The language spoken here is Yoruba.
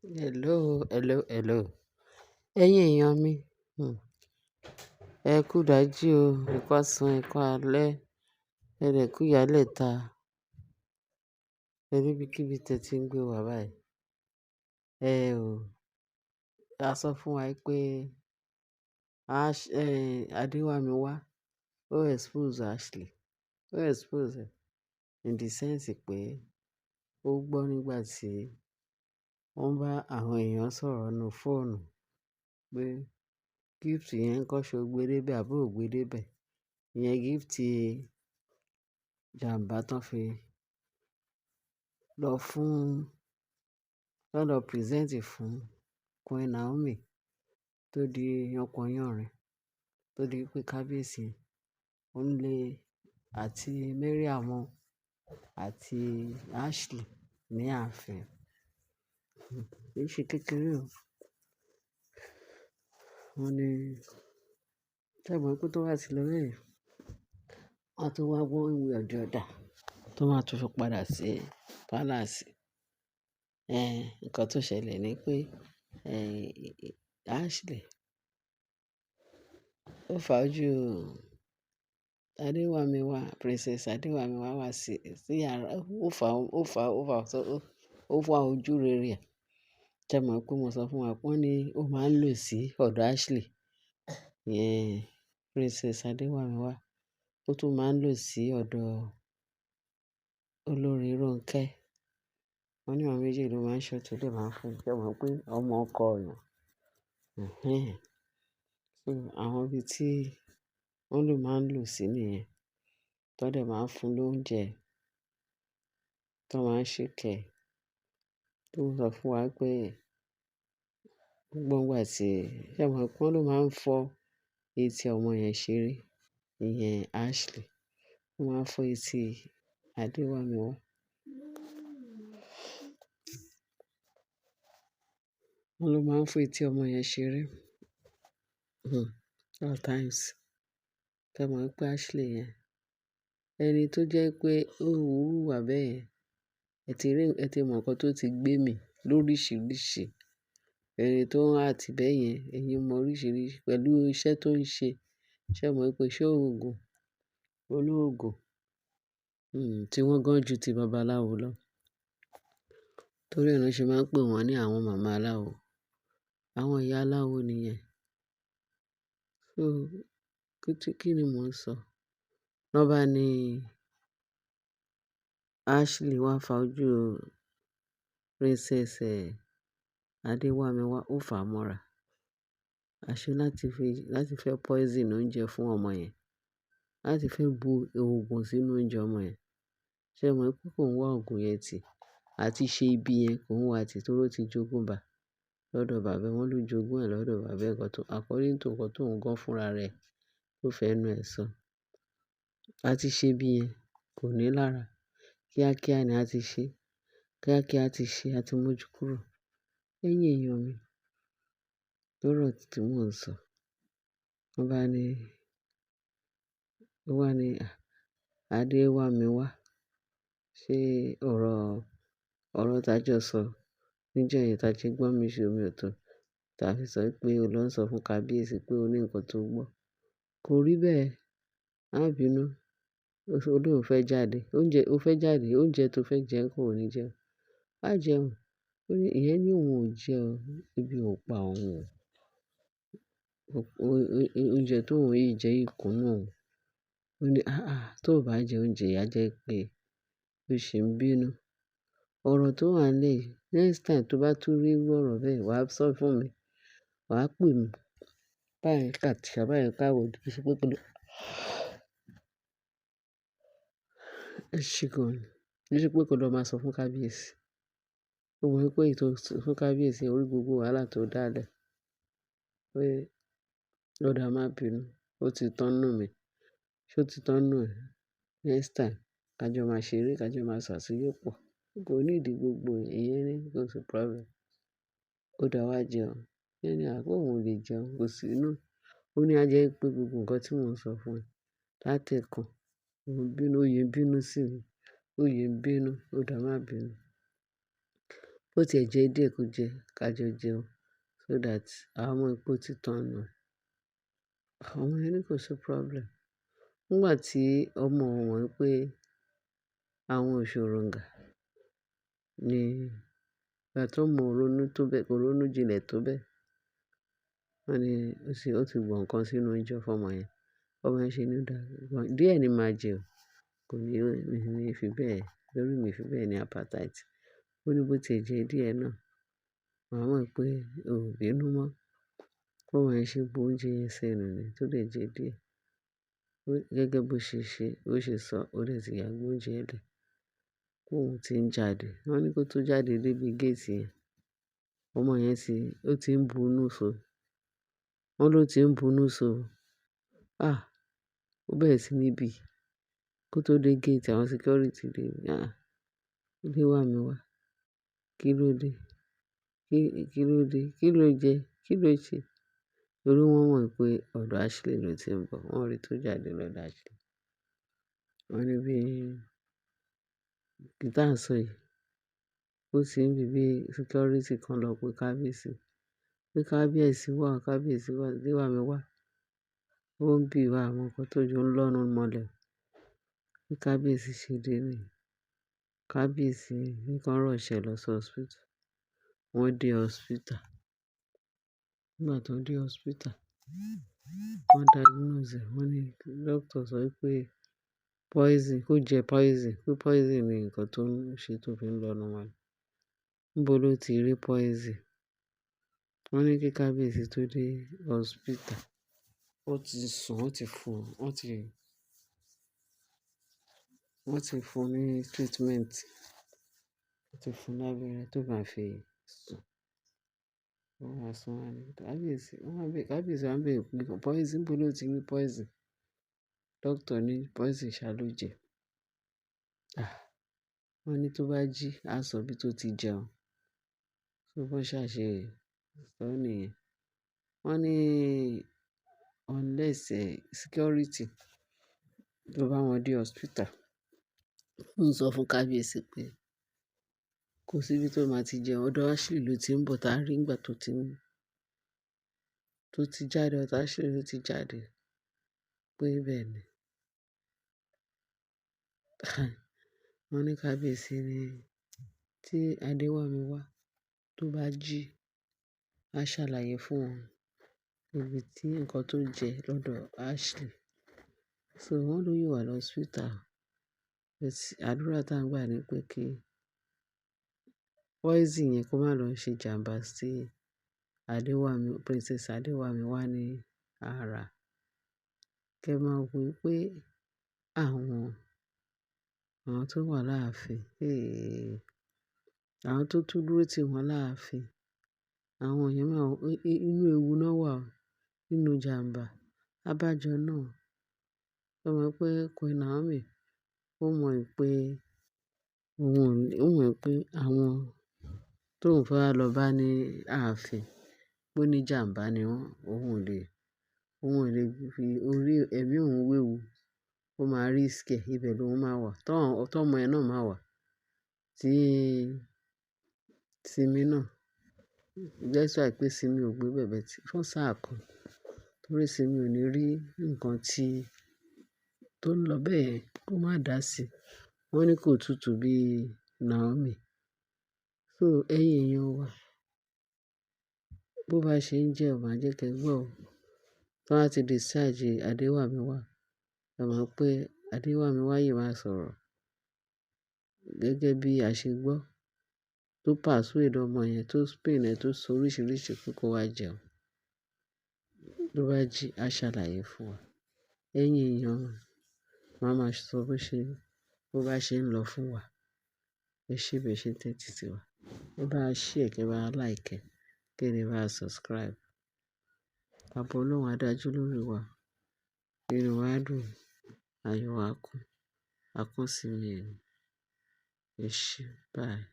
Hello, hello, hello. Ẹ̀yin èèyàn mi, hmm, ẹ kú ìdájí o, ẹ kú ọ̀sán, ẹ kú alẹ́, ẹ dẹ̀ kú ìyálẹ̀ta, ẹ níbikíbi tẹ́ tí ń gbé wa báyìí. Ẹ ò, a sọ fún wa pé Adéwàmíwá ó expose Ashley, ó expose ẹ̀ in the sense pé ó gbọ́ nígbà tí wọ́n bá àwọn èèyàn sọ̀rọ̀ nínú fóònù pé gift yẹn ń kọ́ ṣe ó gbé débẹ̀ àbí ò gbé débẹ̀. Ìyẹn gift jàmbá tán fi lọ fún, tán lọ present fún Queen Naomi tó di yánpọnyánrin, tó di pé kábíyèsí ó ń lé àti Mariam àti Ashley ní ààfin. Kì í ṣe kékeré o. Wọ́n ní, ṣé ẹ mọ̀ pé tó bá ti lọ bẹ́ẹ̀ yẹn, wọ́n á tún wá one way or the other tó máa tún fi padà sí palace. Nǹkan tó ṣẹlẹ̀ ni pé, Ashley ó fa ojú Adéwàmíwá, Princess Adéwàmíwá wá sí yàrá, ó fa ojú rere ẹ̀. Ṣé ẹ mọ̀ pé mo sọ fún wa pé wọ́n ní ó máa ń lò sí ọ̀dọ̀ Ashley. Ìyẹn Princess Adéwàmíwá, ó tún máa ń lò sí ọ̀dọ̀ olórí Rónkẹ́. Wọ́n ní àwọn méjèèjì ló máa ń ṣọ́ tó dẹ̀ máa ń fún. Ṣé ẹ mọ̀ pé ọmọ ọkọ èèyàn. So àwọn ibi tí wọ́n lò máa ń lò sí nìyẹn. Tó dẹ̀ máa ń fún lóúnjẹ, tó máa ń ṣìkẹ́, tó ń sọ fún wa pé gbogbo ìgbà tí, ṣé ẹ mọ̀ pé wọ́n ló máa ń fọ etí ọmọ yẹn ṣeré. Ìyẹn Ashley, ó máa ń fọ etí Adéwàmíwá. Wọ́n ló máa ń fọ etí ọmọ yẹn ṣeré. At times. Ṣé ẹ mọ̀ pé Ashley yẹn, ẹni tó jẹ́ pé ó hùwà bẹ́ẹ̀ yẹn, ẹ ti mọ̀ nǹkan tó ti gbé mì lóríṣiríṣi. Ẹni tó ń act bẹ́ẹ̀ yẹn, ẹ̀yin mọ oríṣiríṣi pẹ̀lú iṣẹ́ tó ń ṣe. Ṣé ẹ mọ̀ pé iṣẹ́ òògùn, olóògùn, tí wọ́n gan ju ti babaláwo lọ. Torí ẹ ni wọ́n ṣe máa ń pè wọ́n ní àwọn màmá aláwo. Àwọn ìyá aláwo nìyẹn. So kí ni mò ń sọ? Lọ́ bá ní Ashley wá fa ojú Princess Adéwàmíwá, ó fà á mọ́ra. Àṣé láti fẹ́ poison oúnjẹ fún ọmọ yẹn, láti fẹ́ bu òògùn sínú oúnjẹ ọmọ yẹn. Ṣé ẹ mọ̀ pé kò ń wá òògùn yẹn tì àti ṣe ibi yẹn kò ń wá tì torí ó ti jogún bá lọ́dọ̀ bàbá ẹ̀. Wọ́n ló jogún ẹ̀ lọ́dọ̀ bàbá ẹ̀ kan tó according to nǹkan tó ń gan fúnra rẹ̀ ló fẹ́ ẹnu ẹ̀ sọ. Àti ṣe ibi yẹn kò ní lára. Kíákíá ni a ti ṣe. Kíákíá ti ṣe, a ti mójú kúrò. Ẹ̀yin èèyàn mi, lọ́rọ̀ tí mò ń sọ. Wọ́n bá ní, ó wá ní Adéwàmíwá, ṣé ọ̀rọ̀ tájọ sọ níjọ́ yẹn tájọ gbọ́n mi sí omi ò tó. Tàbí sọ pé ó lọ sọ fún kábíyèsí pé ó ní nǹkan tó gbọ́. Kò rí bẹ́ẹ̀. Má bínú. Ó lóun fẹ́ jáde. Ó fẹ́ jáde, oúnjẹ tó fẹ́ jẹ kò ní jẹun. Má jẹun. Ìyẹn ní òun ò jẹ o. Ebi ò pa òun o. Oúnjẹ tó òun yìí jẹ yìí kúnnú òun. Ó ní, tó ò bá jẹ oúnjẹ yìí, á jẹ́ pé ó ṣì ń bínú. Ọ̀rọ̀ tó wà nílẹ̀ yìí, next time tó bá tún rí irú ọ̀rọ̀ bẹ́ẹ̀, wà á sọ fún mi. Wà á pè mí. Báyìí kàtíṣà, báyìí káwọ̀ kì í ṣe pé kó lọ. Ẹ ṣé gan ni. Kì í ṣe pé kó lọ máa sọ fún kábíyèsí. Ó mọ̀ pé èyí tó sọ fún kábíyèsí orí gbogbo wàhálà tó dá lẹ̀. Pé ó dáa, má bínú. Ó ti tán nù mí. Ṣé ó ti tán nù ẹ? Next time, ká jọ máa ṣeré, ká jọ máa ṣàṣeyépọ̀. Kò need gbogbo ìyẹn ní kò sí problem. Ó dáa wá jẹun. Ẹni àkókò òun ò lè jẹun, kò sí inú. Ó ní a jẹ́ pé gbogbo nǹkan tí mò ń sọ fún ẹ látẹ̀kàn. Òun bínú, ó yẹ bínú sí mi. Ó yẹ bínú. Ó dáa, má bínú. Bó ti ẹ̀ jẹ́ díẹ̀ kó jẹ́ ká jọ jẹun so that àwa mọ̀ pé ó ti tán nù. Àwọn ọmọ yẹn ní kò sí problem. Nígbà tí ọmọ wọn mọ̀ pé àwọn ò ṣòròǹgà ni ìgbà tó mọ ronú tó bẹ́ẹ̀, kò ronú jinlẹ̀ tó bẹ́ẹ̀. Wọ́n ní ó ti gbọ̀n nǹkan sínú oúnjẹ fún ọmọ yẹn. Ọmọ yẹn ṣe ní dá, díẹ̀ ni màá jẹ o. Kò ní, mi fi bẹ́ẹ̀, lórí mi fi bẹ́ẹ̀ ní appetite. Ó ní bó ti ẹ̀ jẹ́ díẹ̀ náà, màá mọ̀ pé ò bínú mọ́. Ọmọ yẹn ṣe bu oúnjẹ yẹn sẹ́nu ni tó dẹ̀ jẹ́ díẹ̀. Gẹ́gẹ́ bó ṣe ṣe, ó ṣe sọ, ó dẹ̀ ti ya gbé oúnjẹ lẹ̀. Kóhun tí ń jáde. Wọ́n ní kó tó jáde dé bí gate yẹn, ọmọ yẹn ó ti ń bu inú so. Wọ́n ló ti ń bu inú so. Ó bẹ̀rẹ̀ sí ní bì. Kó tó dé gate àwọn security dé. Adé wá mi wá. Kí ló dé? Kí ló dé? Kí ló jẹ? Kí ló ṣe? Torí wọ́n mọ̀ pé ọ̀dọ̀ Ashley ló ti ń bọ̀. Wọ́n rí tó jáde lọ́dọ̀ Ashley. Wọ́n ní bí kí tá ń sọ yìí. Ó ti ń bí security kan lọ pé kábíyèsí. Pé kábíyèsí wà, kábíyèsí wà. Adé wá mi wá. Ó ń bì wá àwọn nǹkan tó jọ ń lọ́nu mọ́lẹ̀. Bí kábíyèsí ṣe dé ní. Kábíyèsí nìkan rush ẹ lọ sí hospital. Wọ́n dé hospital. Nígbà tó dé hospital, wọ́n diagnose ẹ̀. Wọ́n ní doctor sọ pé poison, kó jẹ poison. Pé poison ni nǹkan tó ń ṣe tó fi ń lọ́nu mọ́lẹ̀. Níbo ló ti rí poison? Wọ́n ní kí kábíyèsí tó dé hospital. Ó ti sùn, wọ́n ti fún ní treatment. Wọ́n ti fún lábẹ́rẹ́ tó máa fi sùn. Wọ́n máa sùn wá ní kábíyèsí. Kábíyèsí wá ń bèèrè pé poison, níbo ló ti rí poison? Doctor ní poison ṣá ló jẹ. Wọ́n ní tó bá jí, á sọ bí tó ti jẹun. So bó ṣà ṣe sọ nìyẹn. Wọ́n ní unless security tó bá wọn dé hospital, ń sọ fún kábíyèsí pé kò sí ibi tó máa ti jẹun. Ọ̀dọ̀ Ashley ló ti ń bọ̀ tá rí nígbà tó ti jáde. Ọ̀dọ̀ Ashley ló ti jáde. Pé bẹ́ẹ̀ ni. Wọ́n ní kábíyèsí ni tí Adéwàmí wá tó bá jí, á ṣàlàyé fún wọn ibi tí nǹkan tó jẹ lọ́dọ̀ Ashley. So wọ́n ló yíwà lọ hospital. Àdúrà tá ń gbà ní pé kí poison yẹn kó má lọ ṣe jàmbá sí Adéwàmí, Princess Adéwàmí wá ní ara. Kẹ́ máa wò pé àwọn tó wà láàfin, àwọn tó tún dúró tì wọ́n láàfin, àwọn yẹn máa inú ewu náà wà o, nínú jàmbá. Abájọ náà, ó mọ̀ pé Queen Naomi, ó mọ̀ pé àwọn tó ń fẹ́ lọ bá ní ààfin, pé ní jàmbá ni wọ́n, òun ò lè fi orí ẹ̀mí òun wéwu. Ó máa risk ẹ̀, ibẹ̀ ló máa wà. Tọ́mọ ẹ náà máa wà. Tí Simi náà, despite pé Simi ò gbé bẹ̀bẹ̀ tí fún sáà kan. Torí Simi ò ní rí nǹkan tó ń lọ bẹ́ẹ̀ kó má dà sí. Wọ́n ní kò tutù bí Naomi. So ẹ̀yin èèyàn wa, bó bá ṣe ń jẹ́, ò máa jẹ́ kí ẹ gbọ́ o. Tí wọ́n bá ti discharge Adéwàmí wá, ẹ mọ̀ pé Adéwàmí wá yìí máa sọ̀rọ̀. Gẹ́gẹ́ bí a ṣe gbọ́, tó persuade ọmọ yẹn, tó spin ẹ̀, tó sọ oríṣiríṣi pé kó wá jẹun. Tó bá jí, á ṣàlàyé fún wa. Ẹ̀yin èèyàn, màá máa sọ bó bá ṣe ń lọ fún wa. Ẹ ṣé bẹ́ẹ̀ ṣe ń tẹ́tí sí wa. Ẹ bá share, kí ẹ bá like, kí ẹ bá subscribe. Àbọ̀ Ọlọ́run á dájú lórí wa. Inú wa dùn, ayọ̀ wa kún. A kún sí mi. Ẹ ṣé, bye.